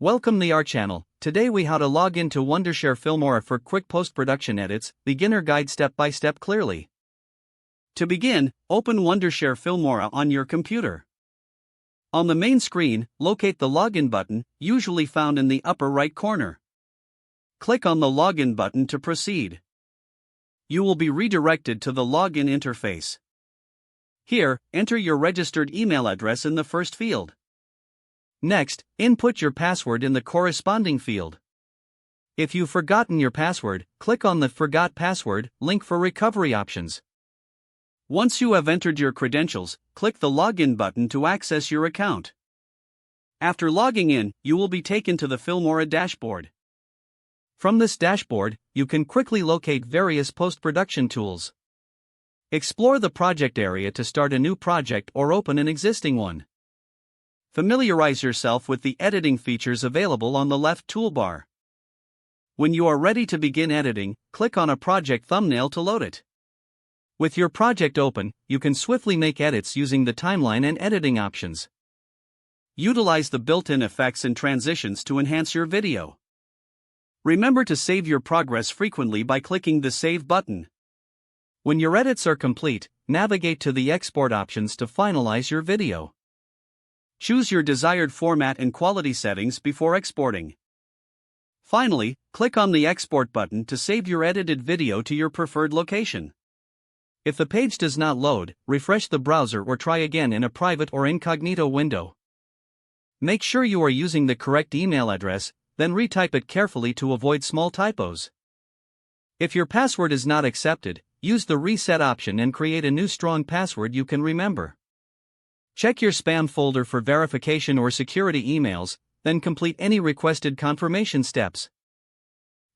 Welcome to our channel. Today we how to log into Wondershare Filmora for quick post-production edits, beginner guide step by step clearly. To begin, open Wondershare Filmora on your computer. On the main screen, locate the login button, usually found in the upper right corner. Click on the login button to proceed. You will be redirected to the login interface. Here, enter your registered email address in the first field. Next, input your password in the corresponding field. If you've forgotten your password, click on the Forgot Password link for recovery options. Once you have entered your credentials, click the Login button to access your account. After logging in, you will be taken to the Filmora dashboard. From this dashboard, you can quickly locate various post-production tools. Explore the project area to start a new project or open an existing one. Familiarize yourself with the editing features available on the left toolbar. When you are ready to begin editing, click on a project thumbnail to load it. With your project open, you can swiftly make edits using the timeline and editing options. Utilize the built-in effects and transitions to enhance your video. Remember to save your progress frequently by clicking the Save button. When your edits are complete, navigate to the Export options to finalize your video. Choose your desired format and quality settings before exporting. Finally, click on the Export button to save your edited video to your preferred location. If the page does not load, refresh the browser or try again in a private or incognito window. Make sure you are using the correct email address, then retype it carefully to avoid small typos. If your password is not accepted, use the Reset option and create a new strong password you can remember. Check your spam folder for verification or security emails, then complete any requested confirmation steps.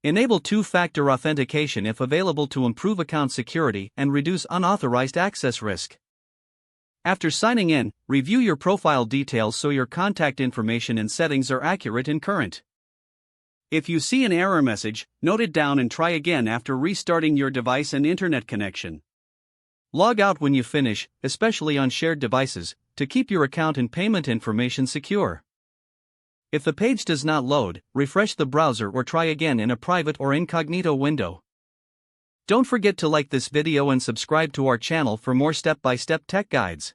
Enable two-factor authentication if available to improve account security and reduce unauthorized access risk. After signing in, review your profile details so your contact information and settings are accurate and current. If you see an error message, note it down and try again after restarting your device and internet connection. Log out when you finish, especially on shared devices, to keep your account and payment information secure. If the page does not load, refresh the browser or try again in a private or incognito window. Don't forget to like this video and subscribe to our channel for more step-by-step tech guides.